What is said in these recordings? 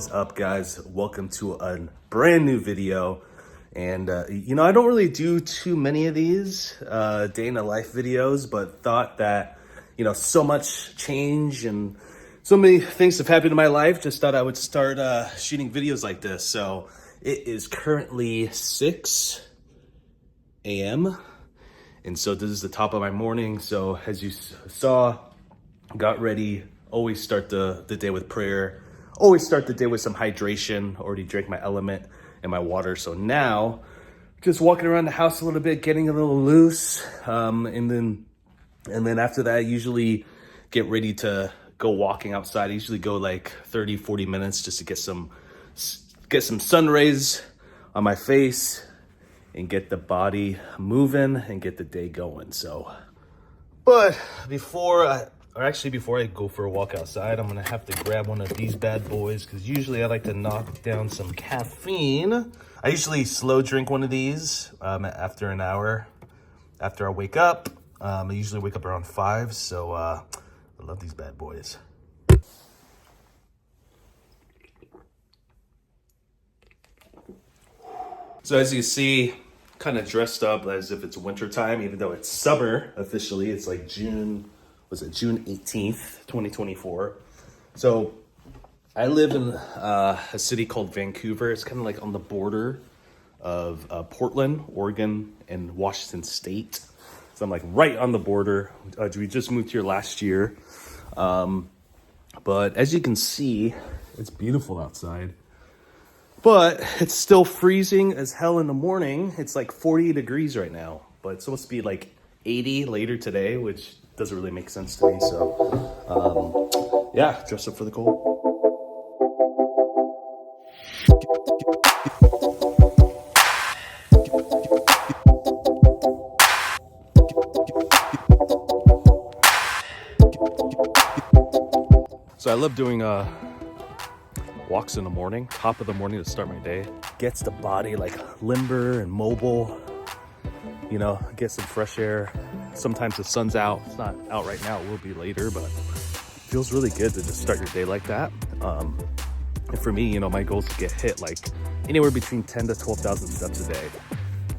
What's up, guys? Welcome to a brand new video. And I don't really do too many of these day in the life videos, but thought that so much change and so many things have happened in my life, just thought I would start shooting videos like this. So it is currently 6 a.m. and so this is the top of my morning. So as you saw, got ready, always start the day with prayer. Always start the day with some hydration. Already drank my element and my water. So now, just walking around the house a little bit, getting a little loose. And then after that, I usually get ready to go walking outside. I usually go like 30, 40 minutes just to get some sun rays on my face and get the body moving and get the day going. So, but before I go for a walk outside, I'm gonna have to grab one of these bad boys because usually I like to knock down some caffeine. I usually slow drink one of these after an hour after I wake up. I usually wake up around 5, so I love these bad boys. So as you see, kind of dressed up as if it's winter time, even though it's summer officially. It's like June 18th, 2024. So I live in a city called Vancouver. It's kind of like on the border of Portland, Oregon, and Washington State. So I'm like right on the border. We just moved here last year. But as you can see, it's beautiful outside. But it's still freezing as hell in the morning. It's like 40 degrees right now. But it's supposed to be like 80 later today, which doesn't really make sense to me. So, yeah, dress up for the cold. So I love doing walks in the morning, top of the morning to start my day. Gets the body like limber and mobile. Get some fresh air. Sometimes the sun's out. It's not out right now. It will be later, but it feels really good to just start your day like that. And for me, my goal is to get hit like anywhere between 10 to 12,000 steps a day.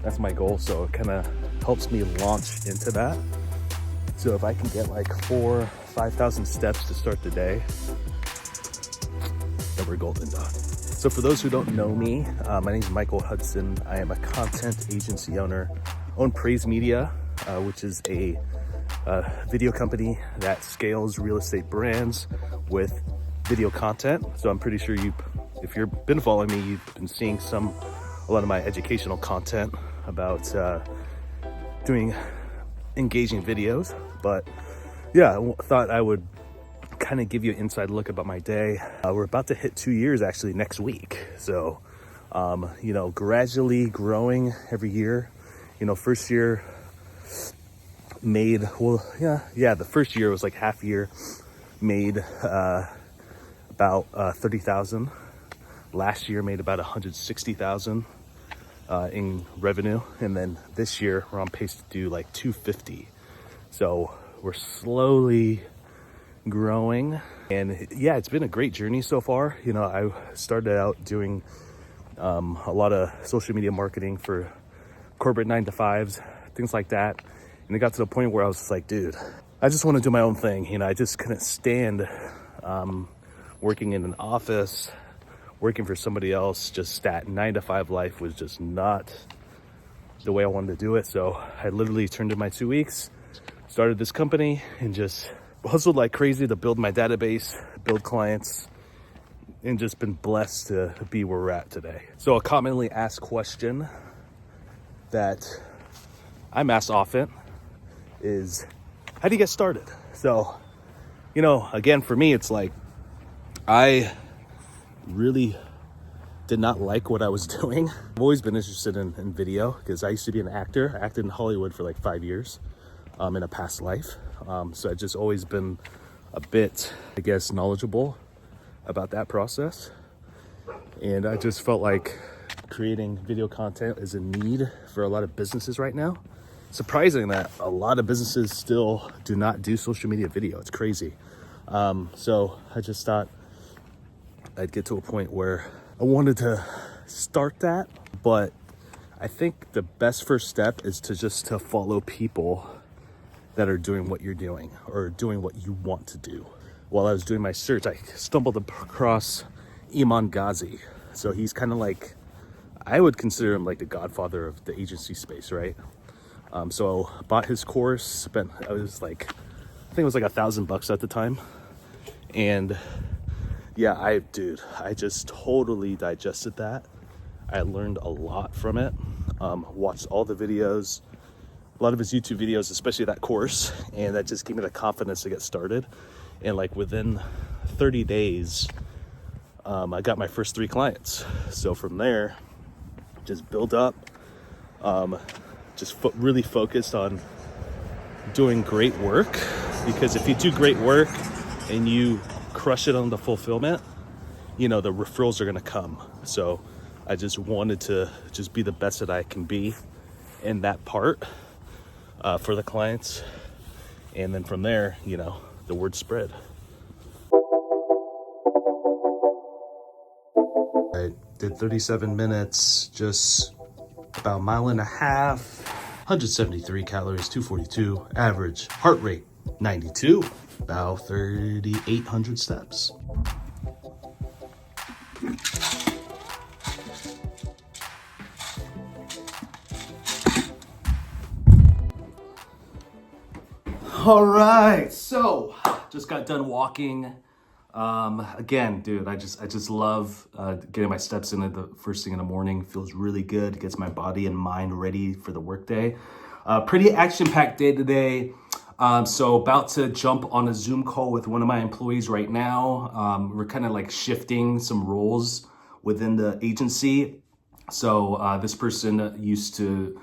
That's my goal. So it kind of helps me launch into that. So if I can get like 4,000 or 5,000 steps to start the day, then we're golden done. So for those who don't know me, my name is Michael Hudson. I am a content agency owner. Own Praise Media, which is a video company that scales real estate brands with video content. So I'm pretty sure if you've been following me, you've been seeing a lot of my educational content about doing engaging videos. But yeah, I thought I would kind of give you an inside look about my day. We're about to hit 2 years actually next week. So, gradually growing every year. First year made, the first year was like half year, made about 30,000. Last year made about 160,000 in revenue. And then this year we're on pace to do like 250. So we're slowly growing. And yeah, it's been a great journey so far. I started out doing a lot of social media marketing for corporate 9-to-5s, things like that. And it got to the point where I was just like, dude, I just want to do my own thing. I just couldn't stand working in an office, working for somebody else. Just that 9-to-5 life was just not the way I wanted to do it. So I literally turned in my 2 weeks, started this company, and just hustled like crazy to build my database, build clients, and just been blessed to be where we're at today. So a commonly asked question that I'm asked often is, how do you get started? So, again, for me, it's like, I really did not like what I was doing. I've always been interested in video because I used to be an actor. I acted in Hollywood for like 5 years in a past life. So I've just always been a bit, I guess, knowledgeable about that process. And I just felt like creating video content is a need for a lot of businesses right now. Surprising that a lot of businesses still do not do social media video. It's crazy. So I just thought I'd get to a point where I wanted to start that, but I think the best first step is to follow people that are doing what you're doing or doing what you want to do. While I was doing my search, I stumbled across Iman Ghazi. So he's kind of like, I would consider him like the godfather of the agency space, right? So bought his course, I think it was like $1,000 at the time. And yeah, I just totally digested that. I learned a lot from it. Watched all the videos, a lot of his YouTube videos, especially that course. And that just gave me the confidence to get started. And like within 30 days, I got my first 3 clients. So from there, just build up, really focused on doing great work, because if you do great work and you crush it on the fulfillment, you know, the referrals are going to come. So I just wanted to just be the best that I can be in that part for the clients. And then from there, you know, the word spread. I did 37 minutes, just about 1.5 miles, 173 calories, 242, average heart rate 92, about 3,800 steps. All right, so just got done walking. Again, dude, I just love getting my steps in at the first thing in the morning. Feels really good. Gets my body and mind ready for the workday. Pretty action-packed day today. So about to jump on a Zoom call with one of my employees right now. We're kind of like shifting some roles within the agency. So this person used to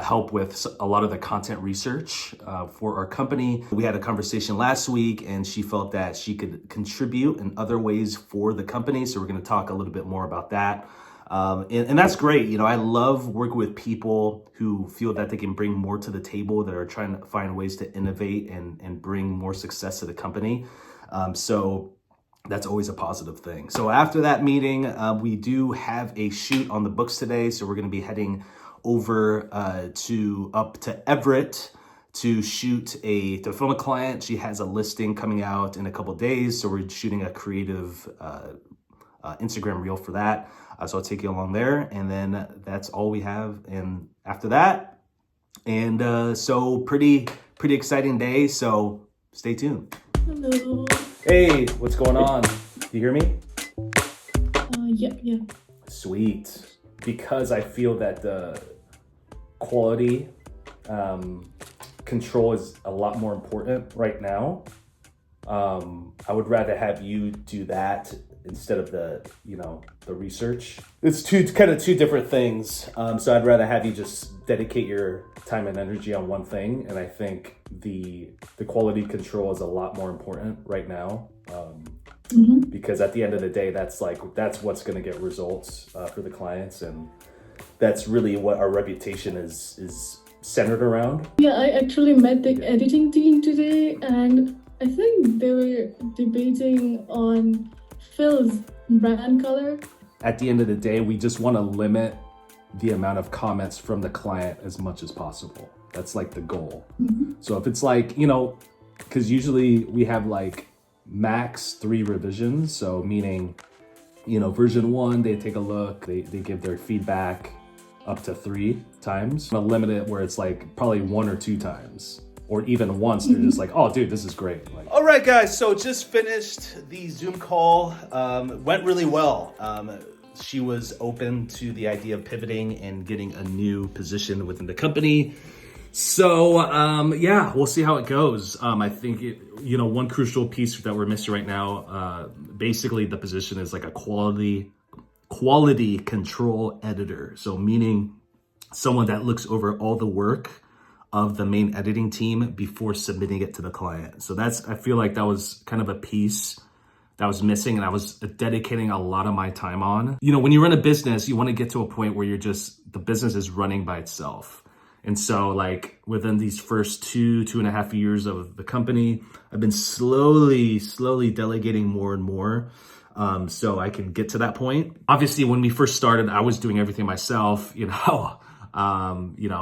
help with a lot of the content research for our company. We had a conversation last week and she felt that she could contribute in other ways for the company. So we're going to talk a little bit more about that. And that's great. You know, I love working with people who feel that they can bring more to the table, that are trying to find ways to innovate and bring more success to the company. So that's always a positive thing. So after that meeting, we do have a shoot on the books today. So we're going to be heading over up to Everett to film a client. She has a listing coming out in a couple days, so we're shooting a creative Instagram reel for that. So I'll take you along there, and then that's all we have. And after that, and so pretty exciting day. So stay tuned. Hello. Hey, what's going on? You hear me? Yeah. Sweet. Because I feel that the quality control is a lot more important right now. I would rather have you do that instead of the research. It's kind of two different things. So I'd rather have you just dedicate your time and energy on one thing. And I think the quality control is a lot more important right now. Because at the end of the day, that's what's going to get results for the clients, and that's really what our reputation is centered around. Yeah, I actually met the editing team today, and I think they were debating on Phil's brand color. At the end of the day, we just want to limit the amount of comments from the client as much as possible. That's like the goal. So if it's like, because usually we have like max 3 revisions. So meaning, version 1, they take a look, they give their feedback up to 3 times. I'm gonna limit it where it's like probably 1 or 2 times, or even once they're just like, oh dude, this is great. All right guys, so just finished the Zoom call. Went really well. She was open to the idea of pivoting and getting a new position within the company. So yeah, we'll see how it goes. I think one crucial piece that we're missing right now, basically the position is like a quality control editor. So meaning someone that looks over all the work of the main editing team before submitting it to the client. So I feel like that was kind of a piece that was missing, and I was dedicating a lot of my time on. When you run a business, you want to get to a point where the business is running by itself. And so like within these first 2.5 years of the company, I've been slowly delegating more and more. so I can get to that point. Obviously, when we first started, I was doing everything myself,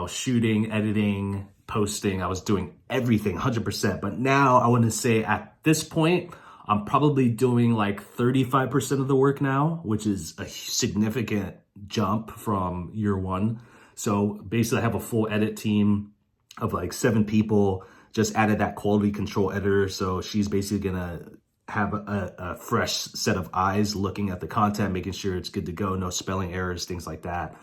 shooting, editing, posting. I was doing everything 100%. But now I want to say at this point, I'm probably doing like 35% of the work now, which is a significant jump from year one. So basically I have a full edit team of like 7 people, just added that quality control editor. So she's basically gonna have a fresh set of eyes looking at the content, making sure it's good to go, no spelling errors, things like that.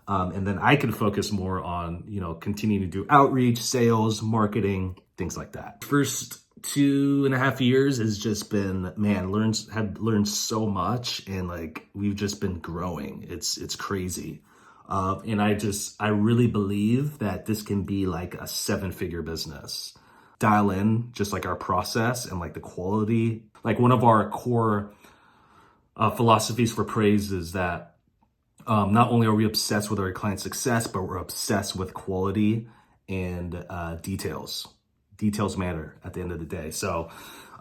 And then I can focus more on, continuing to do outreach, sales, marketing, things like that. First 2.5 years has just been, have learned so much, and like we've just been growing. It's crazy. And I really believe that this can be like a 7-figure business. Dial in just like our process and like the quality. Like one of our core philosophies for Praise is that not only are we obsessed with our client success, but we're obsessed with quality and details. Details matter at the end of the day. So,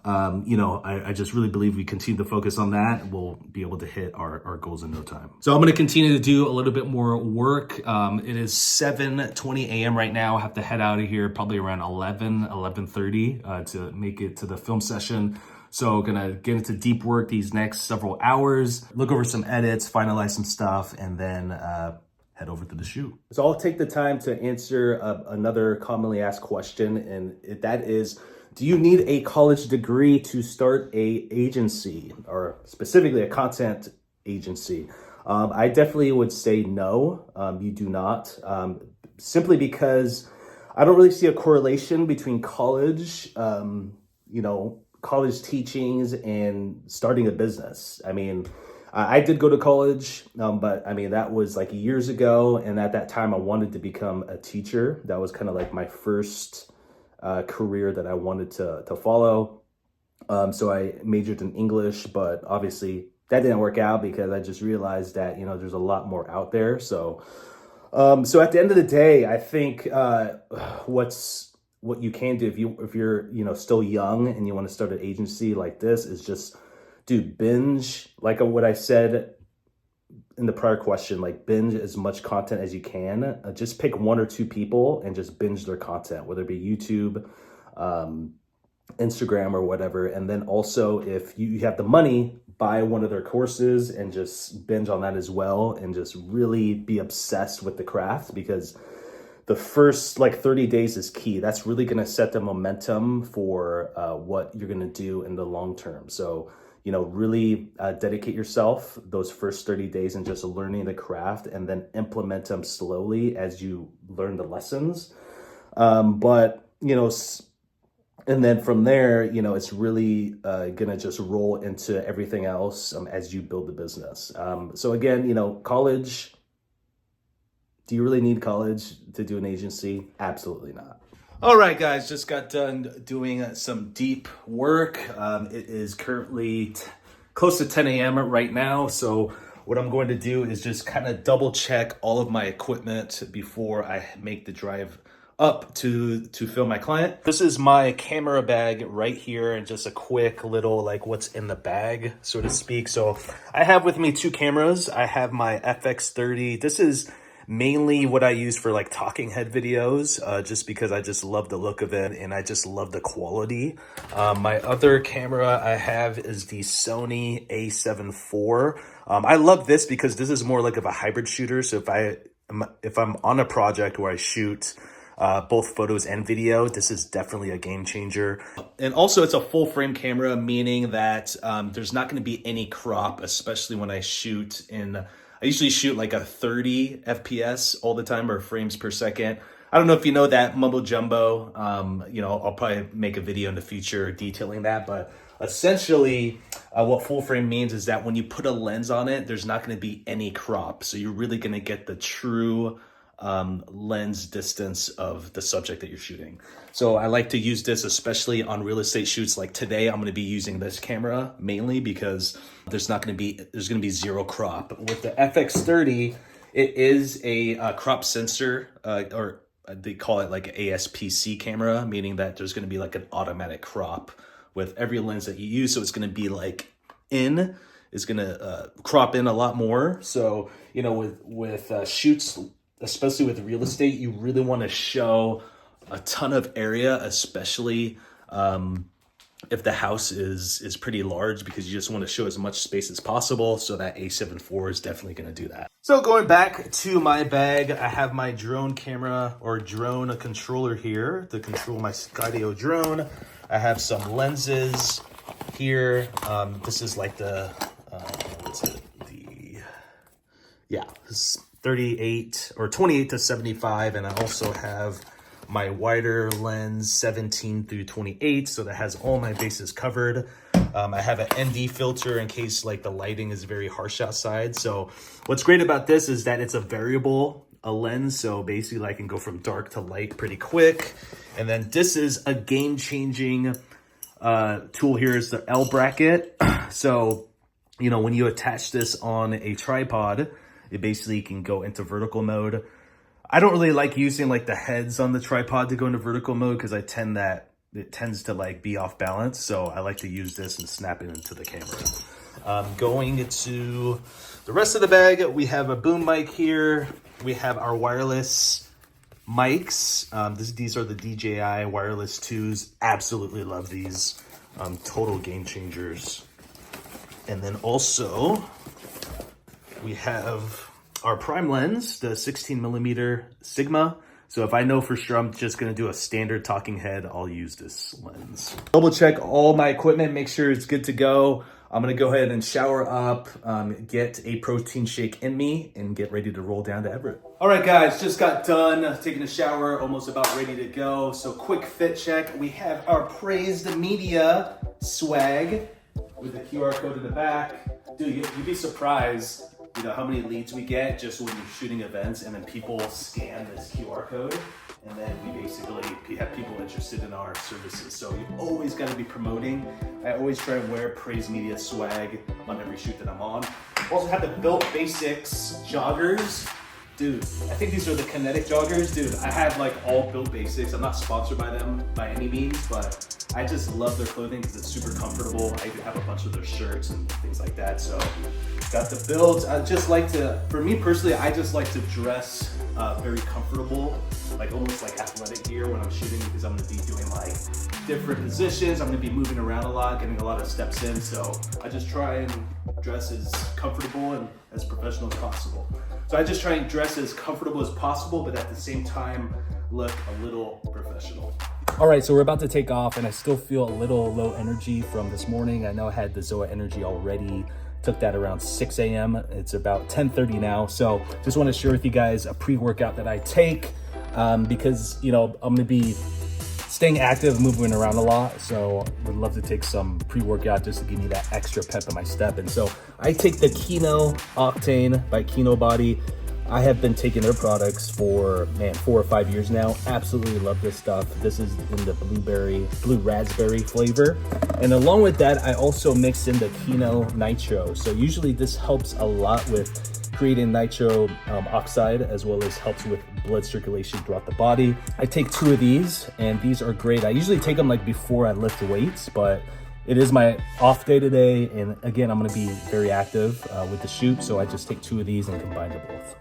I just really believe we continue to focus on that. We'll be able to hit our goals in no time. So I'm going to continue to do a little bit more work. It is 7:20 a.m. right now. I have to head out of here probably around 11:30 to make it to the film session. So gonna get into deep work these next several hours, look over some edits, finalize some stuff, and then head over to the shoot. So I'll take the time to answer another commonly asked question, and that is, do you need a college degree to start a agency, or specifically a content agency? I definitely would say no, you do not, simply because I don't really see a correlation between college, college teachings and starting a business. I mean, I did go to college, but I mean, that was like years ago. And at that time I wanted to become a teacher. That was kind of like my first career that I wanted to follow. So I majored in English, but obviously that didn't work out because I just realized that, there's a lot more out there. So at the end of the day, I think what you can do if you're still young and you want to start an agency like this is just binge, like what I said in the prior question, like binge as much content as you can. Just pick 1 or 2 people and just binge their content, whether it be YouTube, Instagram, or whatever. And then also, if you have the money, buy one of their courses and just binge on that as well, and just really be obsessed with the craft, because the first 30 days is key. That's really going to set the momentum for what you're going to do in the long term. So, really dedicate yourself those first 30 days and just learning the craft, and then implement them slowly as you learn the lessons. And then from there, it's really going to just roll into everything else as you build the business. So again, college. Do you really need college to do an agency? Absolutely not. All right, guys, just got done doing some deep work. It is currently close to 10 a.m. right now. So what I'm going to do is just kind of double check all of my equipment before I make the drive up to film my client. This is my camera bag right here, and just a quick little what's in the bag, so to speak. So I have with me 2 cameras. I have my FX30. This is mainly what I use for talking head videos, just because I just love the look of it and I just love the quality. My other camera I have is the Sony A7 IV. I love this because this is more like of a hybrid shooter. So if I'm on a project where I shoot both photos and video, this is definitely a game changer. And also it's a full frame camera, meaning that there's not going to be any crop, especially when I shoot I usually shoot a 30 FPS all the time, or frames per second. I don't know if you know that mumbo jumbo. I'll probably make a video in the future detailing that. But essentially, what full frame means is that when you put a lens on it, there's not going to be any crop. So you're really going to get the true lens distance of the subject that you're shooting. So I like to use this especially on real estate shoots. Like today, I'm going to be using this camera mainly because there's going to be zero crop. With the FX30, it is a crop sensor, or they call it ASPC camera, meaning that there's going to be an automatic crop with every lens that you use. So it's going to be in is gonna crop in a lot more. So, you know, with shoots, especially with real estate, you really want to show a ton of area, especially if the house is pretty large, because you just want to show as much space as possible. So that A7 IV is definitely going to do that. So going back to my bag, I have my drone camera or drone controller here to control my Skydio drone. I have some lenses here. This is like the, what's it? This is 38 or 28 to 75. And I also have my wider lens 17 through 28, so that has all my bases covered. I have an ND filter in case like the lighting is very harsh outside. So what's great about this is that it's a variable lens, so basically I can go from dark to light pretty quick. And then this is a game-changing tool. Here is the L bracket. So, you know, when you attach this on a tripod, it basically can go into vertical mode. I don't really like using like the heads on the tripod to go into vertical mode because it tends to like be off balance. So I like to use this and snap it into the camera. Going into the rest of the bag, we have a boom mic here. We have our wireless mics. These are the DJI wireless 2s. Absolutely love these. Total game changers. And then also we have our prime lens, the 16mm Sigma. So if I know for sure I'm just gonna do a standard talking head, I'll use this lens. Double check all my equipment, make sure it's good to go. I'm gonna go ahead and shower up, get a protein shake in me, and get ready to roll down to Everett. All right, guys, just got done taking a shower, almost about ready to go. So quick fit check. We have our Praised Media swag with the QR code in the back. Dude, you'd be surprised, you know, how many leads we get just when you're shooting events, and then people scan this QR code, and then we basically have people interested in our services. So you always got to be promoting. I always try and wear Praise Media swag on every shoot that I'm on. Also have the Built Basics joggers. Dude, I think these are the Kinetic joggers. Dude, I have like all Built Basics. I'm not sponsored by them by any means, but I just love their clothing because it's super comfortable. I even have a bunch of their shirts and things like that. So got the builds. I just like to, for me personally, I just like to dress very comfortable, like almost like athletic gear when I'm shooting, because I'm gonna be doing like different positions. I'm gonna be moving around a lot, getting a lot of steps in. So I just try and dress as comfortable and as professional as possible. So I just try and dress as comfortable as possible, but at the same time, look a little professional. All right, so we're about to take off, and I still feel a little low energy from this morning. I know I had the Zoa Energy already, took that around 6 a.m. It's about 10:30 now. So just want to share with you guys a pre-workout that I take because, you know, I'm gonna be staying active, moving around a lot. So would love to take some pre-workout just to give me that extra pep in my step. And so I take the Kino Octane by Kino Body. I have been taking their products for, 4 or 5 years now. Absolutely love this stuff. This is in the blue raspberry flavor. And along with that, I also mix in the Kino Nitro. So usually this helps a lot with creating nitro oxide, as well as helps with blood circulation throughout the body. I take 2 of these, and these are great. I usually take them like before I lift weights, but it is my off day today, and again, I'm gonna be very active with the shoot, so I just take 2 of these and combine them both.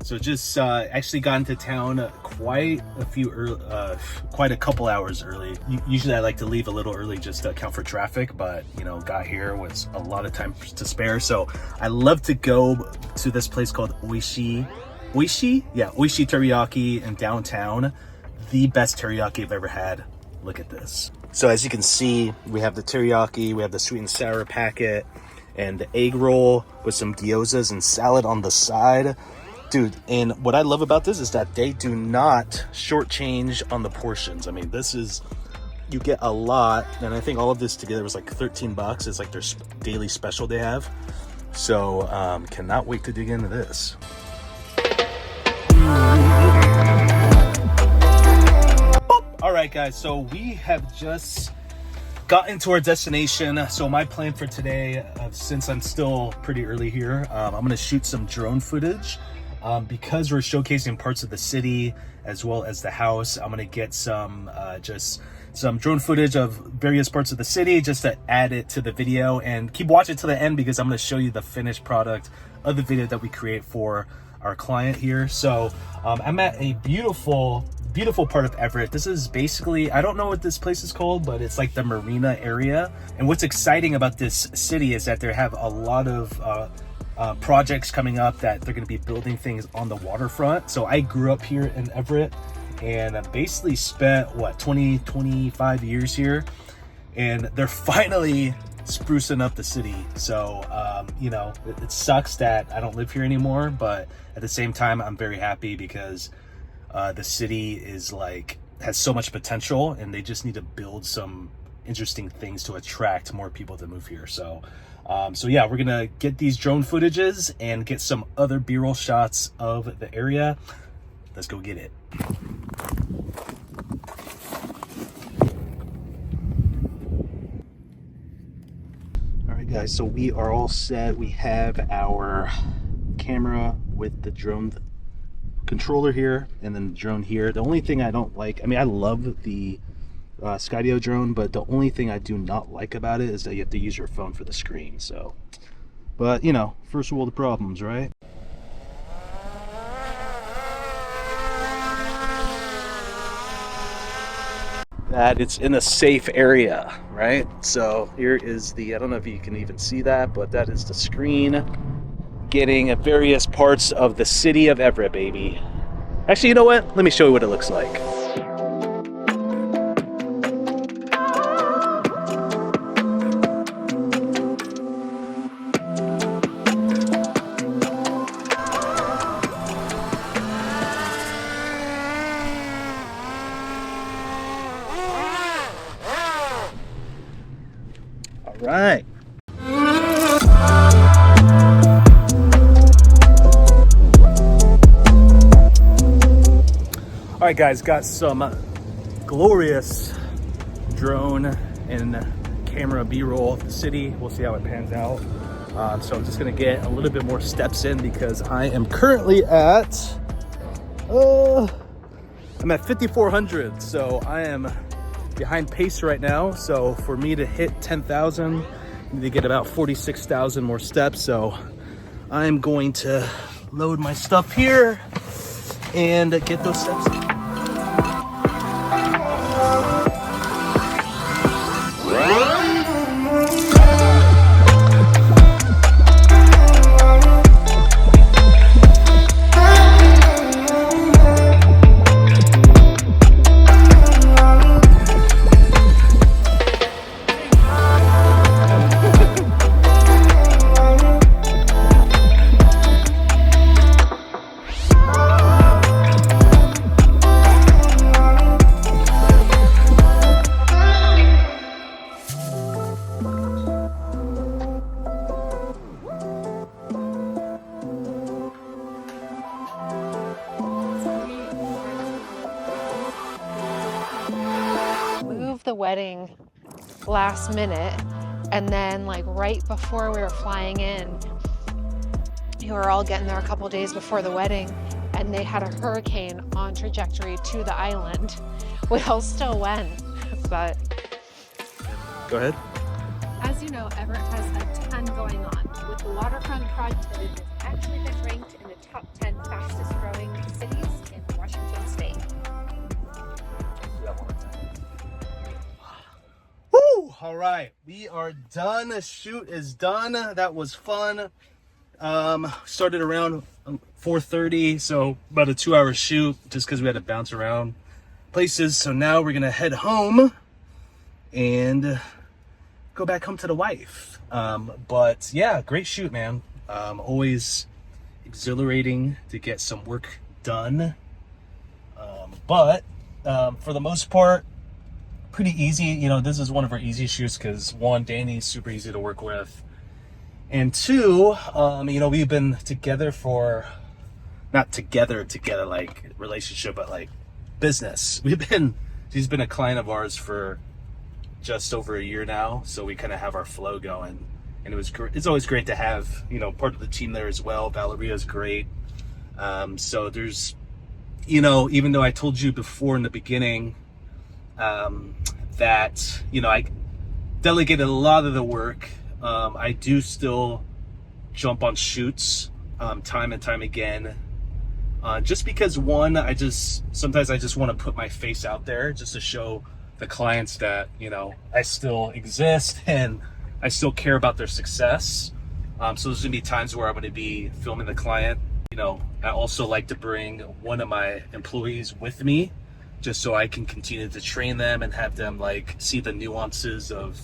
So just actually got into town quite a couple hours early. Usually I like to leave a little early just to account for traffic, but you know, got here with a lot of time to spare. So I love to go to this place called Oishi Teriyaki in downtown. The best teriyaki I've ever had. Look at this. So as you can see, we have the teriyaki, we have the sweet and sour packet, and the egg roll with some gyozas and salad on the side. Dude, and what I love about this is that they do not shortchange on the portions. I mean, you get a lot, and I think all of this together was like 13 bucks. It's like their daily special they have. So, cannot wait to dig into this. All right, guys, so we have just gotten to our destination. So my plan for today, since I'm still pretty early here, I'm gonna shoot some drone footage. Because we're showcasing parts of the city as well as the house, I'm gonna get some drone footage of various parts of the city just to add it to the video, and keep watching to the end because I'm gonna show you the finished product of the video that we create for our client here. So I'm at a beautiful part of Everett. This is basically, I don't know what this place is called, but it's like the marina area. And what's exciting about this city is that they have a lot of projects coming up that they're going to be building things on the waterfront. So I grew up here in Everett and I basically spent 25 years here, and they're finally sprucing up the city. So you know, it sucks that I don't live here anymore, but at the same time I'm very happy because the city has so much potential, and they just need to build some interesting things to attract more people to move here. So yeah, we're gonna get these drone footages and get some other B-roll shots of the area. Let's go get it. All right, guys, so we are all set. We have our camera with the drone controller here and then the drone here. The only thing I don't like, I mean, I love the Skydio drone, but the only thing I do not like about it is that you have to use your phone for the screen. So, but you know, first world problems, right? That it's in a safe area, right? So here is the, I don't know if you can even see that, but that is the screen getting at various parts of the city of Everett, baby. Actually, you know what? Let me show you what it looks like. Right. All right, guys, got some glorious drone and camera B-roll of the city. We'll see how it pans out. So I'm just gonna get a little bit more steps in because I am currently at I'm at 5,400, so I am behind pace right now. So for me to hit 10,000, I need to get about 46,000 more steps. So I'm going to load my stuff here and get those steps in. The wedding last minute, and then like right before we were flying in, we were all getting there a couple days before the wedding, and they had a hurricane on trajectory to the island. We all still went, but go ahead. As you know, Everett has a ton going on with the waterfront project that has actually been ranked in the top 10 fastest All right, we are done. The shoot is done. That was fun. Started around 4:30, so about a 2-hour shoot just because we had to bounce around places. So now we're gonna head home and go back home to the wife. But yeah, great shoot, man. Always exhilarating to get some work done. But for the most part, pretty easy. You know, this is one of our easy shoots because one, Danny's super easy to work with. And two, you know, we've been together for, not together like relationship, but like business. She's been a client of ours for just over a year now. So we kind of have our flow going, and it's always great to have, you know, part of the team there as well. Valeria's great. So there's, you know, even though I told you before in the beginning, that, you know, I delegated a lot of the work, I do still jump on shoots time and time again, just because one, sometimes I just want to put my face out there just to show the clients that, you know, I still exist and I still care about their success. So there's gonna be times where I'm gonna be filming the client. You know, I also like to bring one of my employees with me just so I can continue to train them and have them like see the nuances of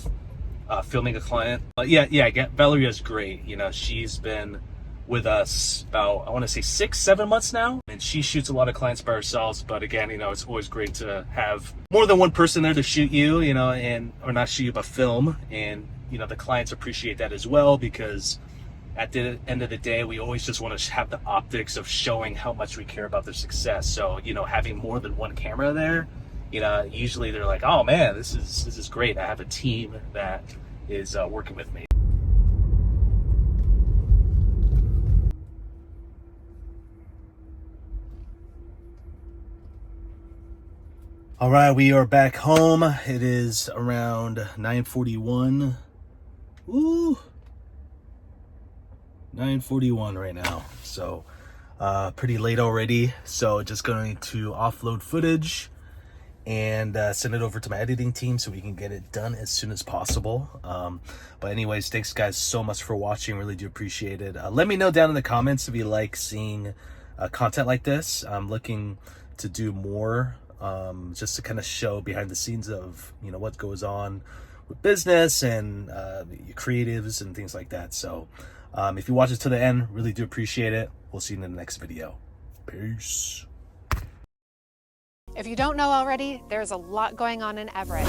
filming a client. But yeah, Valeria's great. You know, she's been with us about, I want to say 6-7 months now, and she shoots a lot of clients by herself. But again, you know, it's always great to have more than one person there to shoot you, you know, or not shoot you, but film. And, you know, the clients appreciate that as well, because at the end of the day, we always just want to have the optics of showing how much we care about their success. So, you know, having more than one camera there, you know, usually they're like, oh man, this is great. I have a team that is working with me. All right, we are back home. It is around 9:41. Ooh. 9:41 right now, so pretty late already. So just going to offload footage and send it over to my editing team so we can get it done as soon as possible. But anyways, thanks guys so much for watching. Really do appreciate it. Let me know down in the comments if you like seeing content like this. I'm looking to do more, just to kind of show behind the scenes of, you know, what goes on with business and creatives and things like that. So if you watch it to the end, really do appreciate it. We'll see you in the next video. Peace. If you don't know already, there's a lot going on in Everett.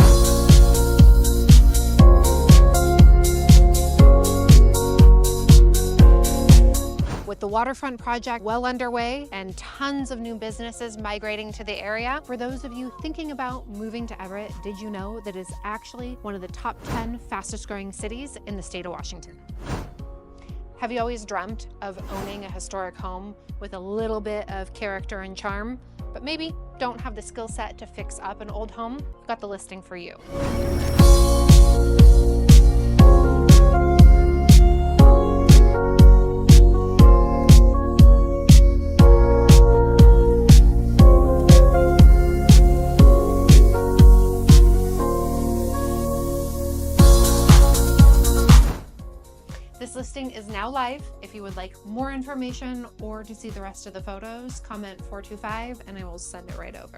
With the waterfront project well underway and tons of new businesses migrating to the area, for those of you thinking about moving to Everett, did you know that it's actually one of the top 10 fastest growing cities in the state of Washington? Have you always dreamt of owning a historic home with a little bit of character and charm, but maybe don't have the skill set to fix up an old home? We've got the listing for you. This listing is now live. If you would like more information or to see the rest of the photos, comment 425 and I will send it right over.